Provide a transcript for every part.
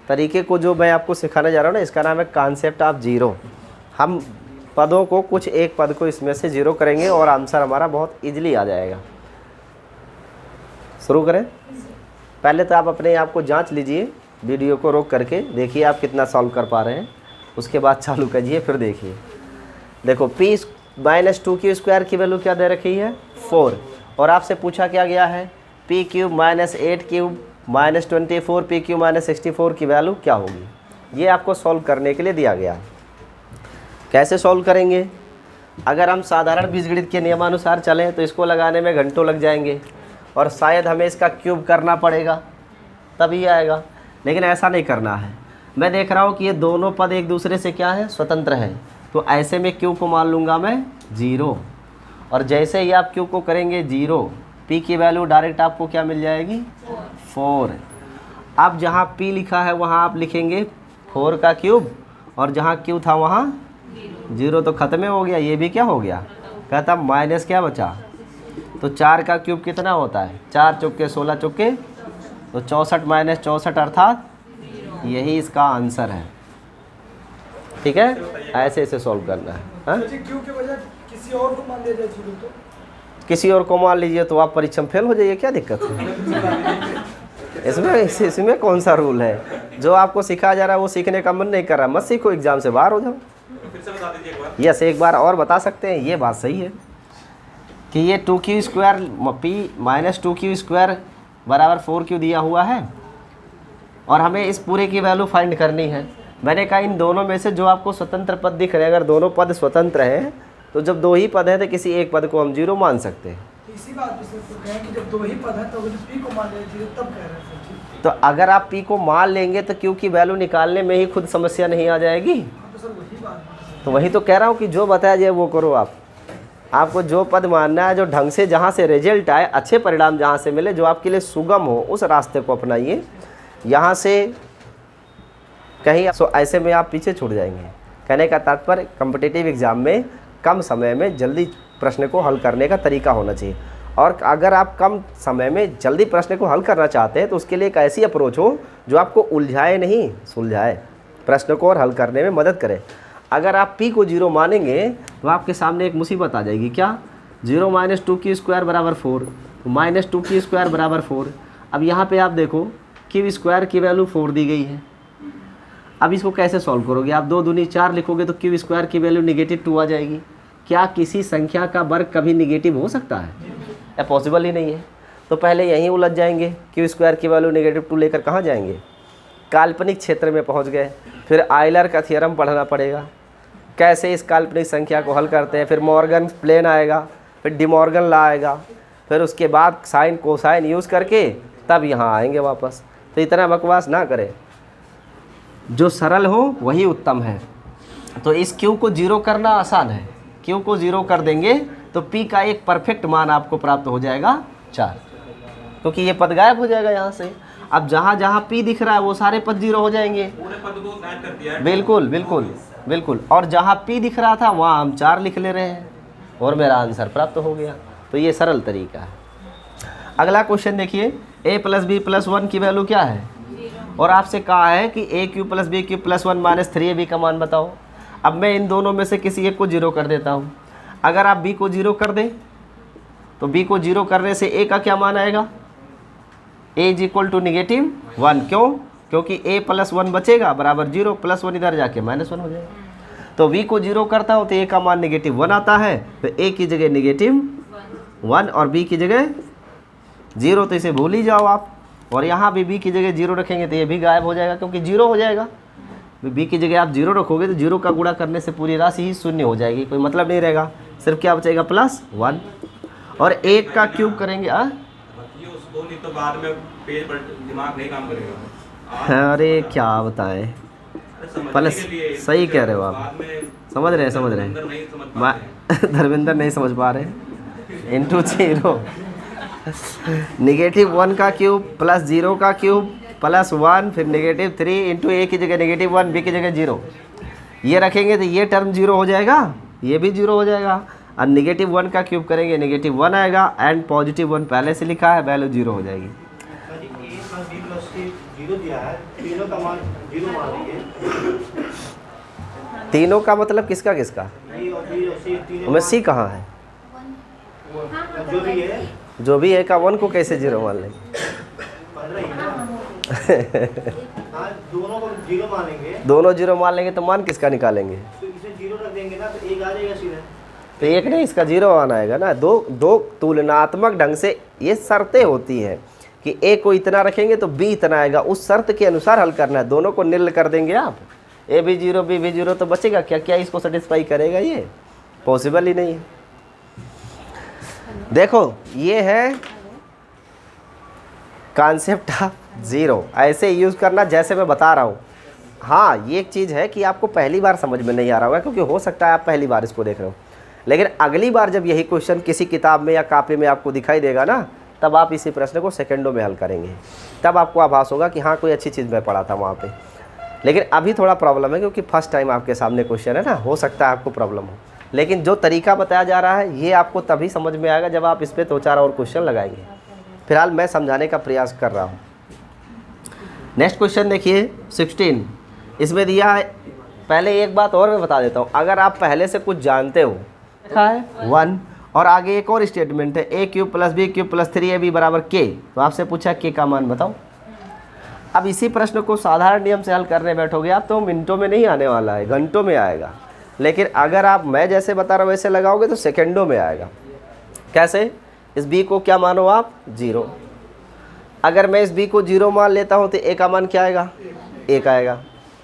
तरीके को जो मैं आपको सिखाने जा रहा हूँ ना, इसका नाम है कॉन्सेप्ट ऑफ जीरो। हम पदों को, कुछ एक पद को इसमें से जीरो करेंगे और आंसर हमारा बहुत इजीली आ जाएगा। शुरू करें। पहले तो आप अपने आप को जांच लीजिए, वीडियो को रोक करके देखिए आप कितना सॉल्व कर पा रहे हैं, उसके बाद चालू कीजिए, फिर देखिए। देखो p माइनस 2q² की वैल्यू क्या दे रखी है 4, और आपसे पूछा क्या गया है p³ minus 8³ minus 24 p³ minus 64 की वैल्यू क्या होगी। ये आपको सॉल्व करने के लिए दिया गया है। कैसे सॉल्व करेंगे? अगर हम साधारण बीजगणित के नियमानुसार चलें तो इसको लगाने में घंटों लग जाएंगे और शायद हमें इसका क्यूब करना पड़ेगा तभी आएगा, लेकिन ऐसा नहीं करना है। मैं देख रहा हूँ कि ये दोनों पद एक दूसरे से क्या है, स्वतंत्र है, तो ऐसे में क्यू को मान लूँगा मैं 0, और जैसे ही आप क्यू को करेंगे 0, p की वैल्यू डायरेक्ट आपको क्या मिल जाएगी 4। अब जहाँ p लिखा है वहाँ आप लिखेंगे 4 का क्यूब, और जहाँ q था वहाँ 0, तो ख़त्म हो गया, ये भी क्या हो गया कहता माइनस क्या बचा, तो 4 का क्यूब कितना होता है 4 चौके 16 चौके, तो 64 माइनस 64 अर्थात यही इसका आंसर है। ठीक है, ऐसे ऐसे सॉल्व करना है। क्यू के बजाय किसी और को मान लिया जाए 0, तो किसी और को मान लीजिए तो आप परीक्षा में फेल हो जाइए, क्या दिक्कत है इसमें कौन सा रूल है? जो आपको सिखाया जा रहा है वो सीखने का मन नहीं कर रहा, मत सीखो, एग्जाम से बाहर हो जाओ। यस, एक बार और बता सकते हैं, ये बात सही है कि ये 2q² p माइनस 2q² बराबर 4q दिया हुआ है, और हमें इस पूरे की वैल्यू फाइंड करनी है। मैंने कहा इन दोनों में से जो आपको स्वतंत्र पद दिख रहे हैं, अगर दोनों पद स्वतंत्र हैं तो जब दो ही पद हैं तो किसी एक पद को हम 0 मान सकते हैं। इसी बात पे सिर्फ तो कहें कि जब दो ही पद है तो p को मान लीजिए, तब कह रहे हैं। तो अगर आप p को मान लेंगे तो q की वैल्यू निकालने में ही खुद समस्या नहीं आ जाएगी। तो सर वही बात है। तो वही तो कह रहा हूँ कि जो बताया जाए वो करो। आपको जो पद मानना है, जो ढंग से जहाँ से रिजल्ट आए, अच्छे परिणाम जहाँ से मिले, जो आपके लिए सुगम हो, उस रास्ते को अपनाइए। यहाँ से कहीं ऐसे में आप पीछे छूट जाएंगे। कहने का तात्पर्य कॉम्पिटिटिव एग्ज़ाम में कम समय में जल्दी प्रश्न को हल करने का तरीका होना चाहिए, और अगर आप कम समय में जल्दी प्रश्न को हल करना चाहते हैं तो उसके लिए एक ऐसी अप्रोच हो जो आपको उलझाए नहीं सुलझाए, प्रश्न को और हल करने में मदद करे। अगर आप p को 0 मानेंगे तो आपके सामने एक मुसीबत आ जाएगी। क्या? 0 माइनस 2q² बराबर 4, तो माइनस 2q² बराबर 4। अब यहाँ पे आप देखो q² की वैल्यू 4 दी गई है। अब इसको कैसे सॉल्व करोगे? आप 2 दूनी 4 लिखोगे तो q² की वैल्यू नेगेटिव 2 आ जाएगी। क्या किसी संख्या का वर्ग कभी नेगेटिव हो सकता है? या पॉसिबल ही नहीं है। तो पहले यहीं उलझ जाएंगे, q² की वैल्यू नेगेटिव 2 लेकर कहाँ जाएंगे? काल्पनिक क्षेत्र में पहुँच गए। फिर आयलर का थ्योरम पढ़ना पड़ेगा, कैसे इस काल्पनिक संख्या को हल करते हैं। फिर मॉर्गन प्लेन आएगा, फिर डिमॉर्गन लॉ आएगा, फिर उसके बाद साइन कोसाइन यूज़ करके तब यहाँ आएंगे वापस। तो इतना बकवास ना करें, जो सरल हो वही उत्तम है। तो इस क्यू को 0 करना आसान है। क्यू को 0 कर देंगे तो p का एक परफेक्ट मान आपको प्राप्त हो जाएगा 4, क्योंकि ये पद गायब हो जाएगा यहाँ से। अब जहाँ जहाँ p दिख रहा है वो सारे पद 0 हो जाएंगे। पूरे पद को गायब कर दिया है। बिल्कुल बिल्कुल बिल्कुल। और जहाँ p दिख रहा था वहाँ हम 4 लिख ले रहे हैं और मेरा आंसर प्राप्त हो गया। तो ये सरल तरीका है। अगला क्वेश्चन देखिए, a + b + 1 की वैल्यू क्या है? और आपसे कहा है कि a³ + b³ + 1 - 3ab का मान बताओ। अब मैं इन दोनों में से किसी एक को 0 कर देता हूँ। अगर आप b को 0 कर दें तो b को 0 करने से a का क्या मान आएगा? a = -1। क्यों? क्योंकि a + 1 बचेगा बराबर 0, +1 इधर जाके -1 हो जाएगा। तो v को 0 करता हूँ तो a का मान -1 आता है, तो a की जगह -1 और b की जगह 0, तो इसे भूल ही जाओ आप। और यहाँ भी b की जगह 0 रखेंगे तो ये भी गायब हो जाएगा, क्योंकि 0 हो जाएगा। b की जगह आप 0 रखोगे तो 0 का गुणा करने से पूरी राशि ही शून्य हो जाएगी, कोई मतलब नहीं रहेगा। सिर्फ क्या बचेगा +1। और 1 का क्यूब करेंगे उसको, नहीं तो बाद में पेज पर दिमाग नहीं काम करेगा। अरे क्या बताएं, प्लस सही कह रहे हो आप, समझ रहे हैं धर्मेंद्र नहीं समझ पा रहे। इंटू 0 -1 का क्यूब + 0 का क्यूब +1, फिर -3 इंटू a की जगह -1, b की जगह 0। ये रखेंगे तो ये टर्म 0 हो जाएगा, ये भी 0 हो जाएगा। और -1 का क्यूब करेंगे -1 आएगा, एंड +1 पहले से लिखा है, वैल्यू 0 हो जाएगी। जीरो दिया है, तीनों का मान जीरो मान लीजिए। तीनों का मतलब किसका किसका? बी और बी और सी तीनों में सी कहाँ है? जो भी है जो भी है का 1 को कैसे जीरो मान लेंगे? 15 ही है। हाँ, दोनों को जीरो मानेंगे दोनों जीरो मान लेंगे तो मान किसका निकालेंगे? तो इसे जीरो रख देंगे ना, तो एक आ जाएगा सीधे। तो एक नहीं, इसका जीरो मान आएगा ना। दो तुलनात्मक ढंग से ये शर्तें होती हैं कि ए को इतना रखेंगे तो बी इतना आएगा, उस शर्त के अनुसार हल करना है। दोनों को निल कर देंगे आप, ए भी जीरो बी भी जीरो, तो बचेगा क्या? क्या इसको सेटिस्फाई करेगा? ये पॉसिबल ही नहीं है। देखो ये है कॉन्सेप्ट ऑफ ज़ीरो, ऐसे यूज़ करना जैसे मैं बता रहा हूँ। हाँ, ये एक चीज़ है कि आपको पहली बार समझ में नहीं आ रहा होगा, क्योंकि हो सकता है आप पहली बार इसको देख रहे हो, लेकिन अगली बार जब यही क्वेश्चन किसी किताब में या कॉपी में आपको दिखाई देगा ना, तब आप इसी प्रश्न को सेकंडों में हल करेंगे। तब आपको आभास होगा कि हाँ, कोई अच्छी चीज़ मैं पढ़ा था वहाँ पे। लेकिन अभी थोड़ा प्रॉब्लम है, क्योंकि फर्स्ट टाइम आपके सामने क्वेश्चन है ना, हो सकता है आपको प्रॉब्लम हो। लेकिन जो तरीका बताया जा रहा है ये आपको तभी समझ में आएगा जब आप इस पर 2-4 और क्वेश्चन लगाएंगे। फिलहाल मैं समझाने का प्रयास कर रहा हूँ। नेक्स्ट क्वेश्चन देखिए 16। इसमें दिया है, पहले एक बात और मैं बता देता हूँ, अगर आप पहले से कुछ जानते हो, लिखा है 1 और आगे एक और स्टेटमेंट है a cube plus B cube plus 3ab बराबर k, तो आपसे पूछा k का मान बताओ। अब इसी प्रश्न को साधारण नियम से हल करने बैठोगे आप तो मिनटों में नहीं आने वाला है, घंटों में आएगा। लेकिन अगर आप मैं जैसे बता रहा हूँ वैसे लगाओगे तो सेकंडों में आएगा। कैसे? इस b को क्या मानो आप? 0। अगर मैं इस b को 0 मान लेता हूँ तो a का मान क्या आएगा? 1 आएगा।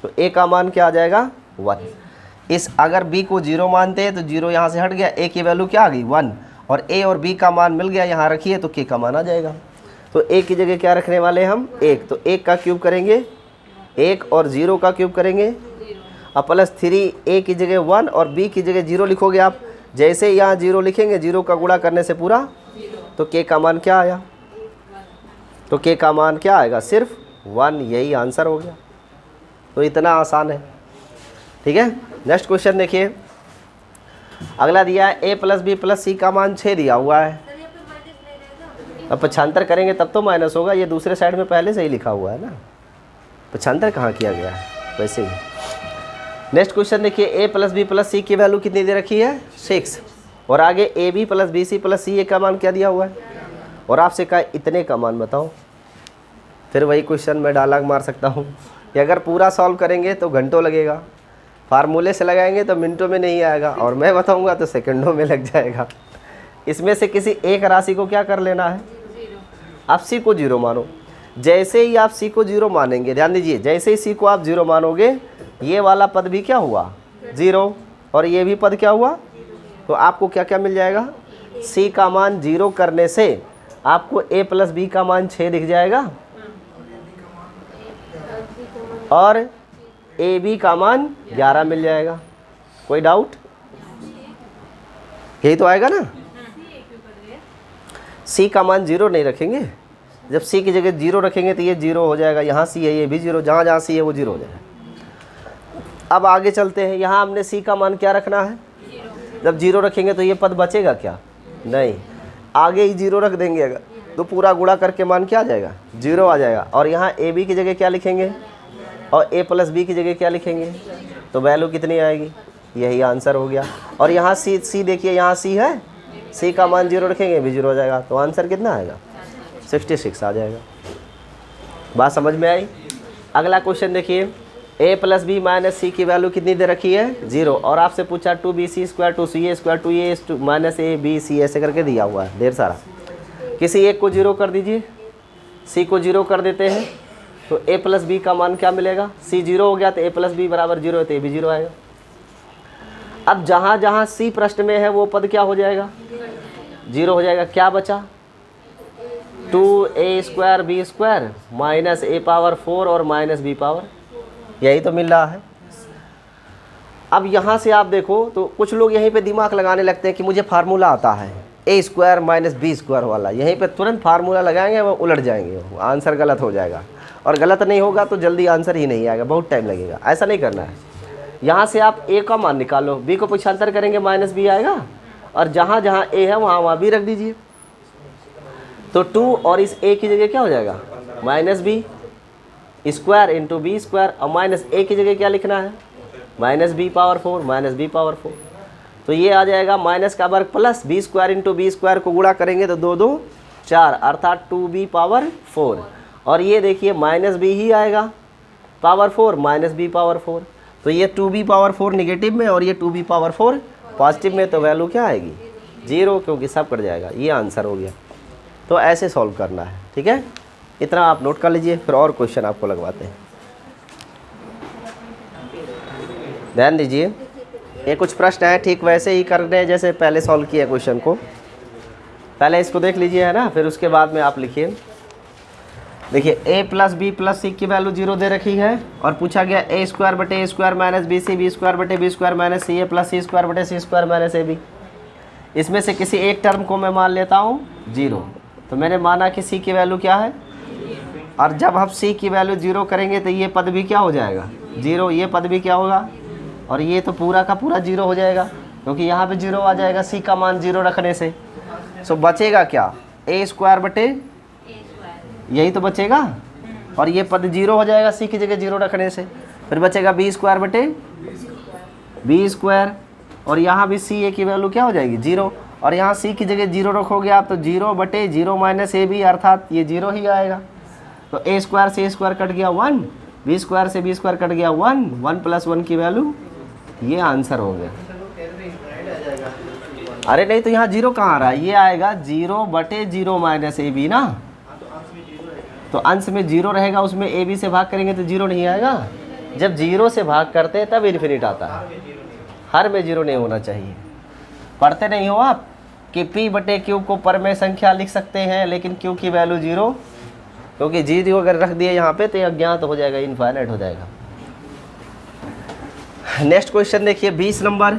तो a का मान क्या आ जाएगा? 1। इस अगर b को 0 मानते हैं तो 0 यहाँ से हट गया, a की वैल्यू क्या आ गई? 1। और a और b का मान मिल गया, यहाँ रखिए तो k का मान आ जाएगा। तो a की जगह क्या रखने वाले हम? 1। तो 1 का क्यूब करेंगे 1 और 0 का क्यूब करेंगे और प्लस 3, a की जगह 1 और b की जगह 0 लिखोगे आप। जैसे यहाँ 0 लिखेंगे, 0 का गुणा करने से पूरा, तो k का मान क्या आया? तो k का मान क्या आएगा? सिर्फ 1। यही आंसर हो गया। तो इतना आसान है, ठीक है। नेक्स्ट क्वेश्चन देखिए, अगला दिया है a प्लस बी प्लस सी का मान 6 दिया हुआ है। अब पक्षांतर करेंगे तब तो माइनस होगा, ये दूसरे साइड में पहले से ही लिखा हुआ है ना, पक्षांतर कहाँ किया गया है? वैसे ही। नेक्स्ट क्वेश्चन देखिए, a plus B plus C की वैल्यू कितनी दे रखी है? 6। और आगे A B plus B C plus C A का मान क्या दिया हुआ है? और आपसे कहा इतने का मान बताओ। फिर वही क्वेश्चन मैं डायलॉग मार सकता हूँ कि अगर पूरा सॉल्व करेंगे तो घंटों लगेगा, फार्मूले से लगाएंगे तो मिनटों में नहीं आएगा, और मैं बताऊँगा तो सेकंडों में लग जाएगा। इसमें से किसी एक राशि को क्या कर लेना है? आप सी को 0 मानो। जैसे ही आप सी को 0 मानेंगे, ध्यान दीजिए, जैसे ही सी को आप 0 मानोगे, ये वाला पद भी क्या हुआ? 0, और ये भी पद क्या हुआ? तो आपको क्या क्या मिल जाएगा? सी का मान 0 करने से आपको a प्लस बी का मान 6 दिख जाएगा और ए बी का मान 11 मिल जाएगा। कोई डाउट? यही तो आएगा ना। सी का मान 0 नहीं रखेंगे, जब सी की जगह 0 रखेंगे तो ये 0 हो जाएगा, यहाँ सी है ये भी 0, जहाँ जहाँ सी है वो 0 हो जाएगा। अब आगे चलते हैं, यहाँ हमने सी का मान क्या रखना है? जब 0 रखेंगे तो ये पद बचेगा क्या? नहीं, आगे ही 0 रख देंगे अगर, तो पूरा गुणा करके मान क्या आ जाएगा? 0 आ जाएगा। और यहाँ ए बी की जगह क्या लिखेंगे और a प्लस बी की जगह क्या लिखेंगे? तो वैल्यू कितनी आएगी? यही आंसर हो गया। और यहाँ सी देखिए, यहाँ सी है, सी का मान 0 रखेंगे भी 0 हो जाएगा, तो आंसर कितना आएगा? 66 आ जाएगा। बात समझ में आई? अगला क्वेश्चन देखिए, a प्लस बी माइनस सी की वैल्यू कितनी दे रखी है? 0। और आपसे पूछा 2bc² 2ca² 2a minus a b c ऐसे करके दिया हुआ है ढेर सारा। किसी एक को 0 कर दीजिए, c को 0 कर देते हैं, तो a प्लस बी का मान क्या मिलेगा? c 0 हो गया तो a प्लस बी बराबर 0 है तो a भी 0 आएगा। अब जहाँ जहाँ c प्रश्न में है वो पद क्या हो जाएगा? 0 हो जाएगा। क्या बचा? 2a² b² minus a power 4 और माइनस b पावर, यही तो मिल रहा है। अब यहाँ से आप देखो तो कुछ लोग यहीं पे दिमाग लगाने लगते हैं कि मुझे फार्मूला आता है a² माइनस b² वाला, यहीं पे तुरंत फार्मूला लगाएंगे, वो उलट जाएंगे, आंसर गलत हो जाएगा। और गलत नहीं होगा तो जल्दी आंसर ही नहीं आएगा, बहुत टाइम लगेगा। ऐसा नहीं करना है। यहाँ से आप a का मान निकालो, b को पक्षांतर करेंगे माइनस b आएगा, और जहाँ जहाँ a है वहाँ वहाँ b रख दीजिए। तो 2 और इस a की जगह क्या हो जाएगा? Minus b, square into B square, और माइनस ए की जगह क्या लिखना है, minus B power 4, minus B power 4। तो ये आ जाएगा माइनस का वर्ग plus B square into B square को गुणा करेंगे तो 2 2 4 अर्थात 2b पावर 4। और ये देखिए माइनस बी ही आएगा पावर 4 माइनस बी पावर 4। तो ये 2b पावर 4 निगेटिव में और ये 2b पावर 4 पॉजिटिव में, तो वैल्यू क्या आएगी 0, क्योंकि सब कट जाएगा। ये आंसर हो गया। तो ऐसे सॉल्व करना है, ठीक है। इतना आप नोट कर लीजिए, फिर और क्वेश्चन आपको लगवाते हैं। ध्यान दीजिए, ये कुछ प्रश्न है ठीक वैसे ही करने हैं जैसे पहले सॉल्व किया क्वेश्चन को। पहले इसको देख लीजिए, है ना, फिर उसके बाद में आप लिखिए। देखिए a plus B plus C की वैल्यू 0 दे रखी है और पूछा गया a स्क्वायर बटे a square minus B C, B square बटे B square minus C A plus C square बटे C square minus A B. इसमें से किसी एक टर्म को मैं मान लेता हूँ 0। तो मैंने माना कि c की वैल्यू क्या है, और जब हम c की वैल्यू 0 करेंगे तो ये पद भी क्या हो जाएगा 0, ये पद भी क्या होगा, और ये तो पूरा का पूरा 0 हो जाएगा, क्योंकि यहाँ पे 0 आ जाएगा c का मान 0 रखने से। सो बचेगा क्या, a स्क्वायर बटे, यही तो बचेगा, और ये पद 0 हो जाएगा c की जगह 0 रखने से। फिर बचेगा b स्क्वायर बटे b स्क्वायर, और यहाँ भी c a की वैल्यू क्या हो जाएगी 0, और यहाँ c की जगह 0 रखोगे आप तो 0 बटे 0 माइनस ए बी, अर्थात ये 0 ही आएगा। तो a स्क्वायर से a स्क्वायर कट गया 1, b स्क्वायर से b स्क्वायर कट गया 1, 1 प्लस 1 की वैल्यू, ये आंसर हो गया। अरे नहीं, तो यहाँ 0 कहाँ आ रहा है, ये आएगा 0 बटे 0 माइनस ए बी ना, तो अंश में 0 रहेगा, उसमें ए बी से भाग करेंगे तो 0 नहीं आएगा। जब 0 से भाग करते हैं तब इन्फिनिट आता है, हर में 0 नहीं होना चाहिए। पढ़ते नहीं हो आप कि p बटे q को परमेय संख्या लिख सकते हैं, लेकिन q की वैल्यू 0, क्योंकि 0 अगर रख दिए यहाँ पे तो ये अज्ञात हो जाएगा, इनफाइनाइट हो जाएगा। नेक्स्ट क्वेश्चन देखिए, 20 नंबर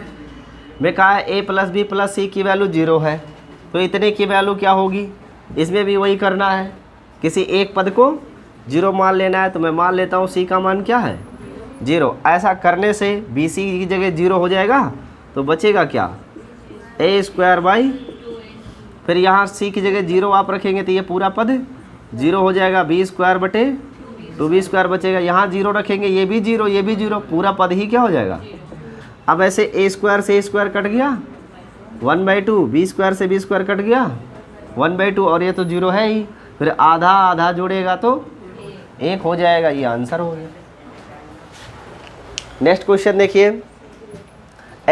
में कहा है a plus B plus C की वैल्यू 0 है, तो इतने की वैल्यू क्या होगी। इसमें भी वही करना है, किसी एक पद को 0 मान लेना है। तो मैं मान लेता हूँ c का मान क्या है 0। ऐसा करने से बी सी की जगह 0 हो जाएगा, तो बचेगा क्या a स्क्वायर बाई, फिर यहाँ c की जगह 0 आप रखेंगे तो ये पूरा पद 0 हो जाएगा, b स्क्वायर बटे 2b स्क्वायर बचेगा, यहाँ 0 रखेंगे, ये भी 0 ये भी 0, पूरा पद ही क्या हो जाएगा। अब ऐसे a स्क्वायर से a स्क्वायर कट गया 1/2, b स्क्वायर से b स्क्वायर कट गया 1/2, और ये तो 0 है ही, फिर आधा आधा जोड़ेगा तो 1 हो जाएगा, ये आंसर हो गया। नेक्स्ट क्वेश्चन देखिए,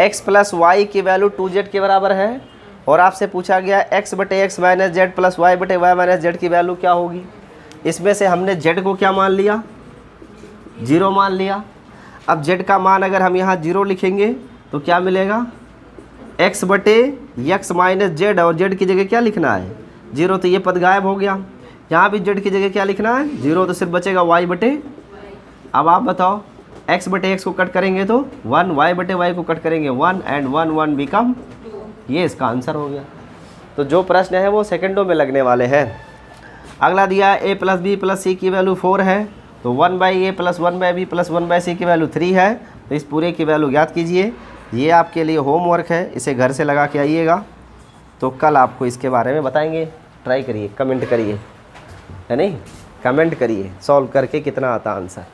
x प्लस वाई की वैल्यू 2z के बराबर है, और आपसे पूछा गया x बटे x minus Z plus Y बटे वाई माइनस जेड की वैल्यू क्या होगी। इसमें से हमने z को क्या मान लिया 0 मान लिया। अब z का मान अगर हम यहाँ 0 लिखेंगे तो क्या मिलेगा, x बटे x माइनस जेड, और z की जगह क्या लिखना है 0, तो ये पद गायब हो गया। यहाँ भी z की जगह क्या लिखना है 0, तो सिर्फ बचेगा y बटे, अब आप बताओ x बटे x को कट करेंगे तो 1, y बटे y को कट करेंगे 1, एंड 1 1 बिकम, ये इसका आंसर हो गया। तो जो प्रश्न है वो सेकंडों में लगने वाले हैं। अगला दिया है a plus B plus C की वैल्यू 4 है, तो 1/a plus 1/b plus 1/c की वैल्यू 3 है, तो इस पूरे की वैल्यू ज्ञात कीजिए। ये आपके लिए होमवर्क है, इसे घर से लगा के आइएगा, तो कल आपको इसके बारे में बताएंगे। ट्राई करिए, कमेंट करिए, है नहीं, कमेंट करिए सॉल्व करके कितना आता आंसर।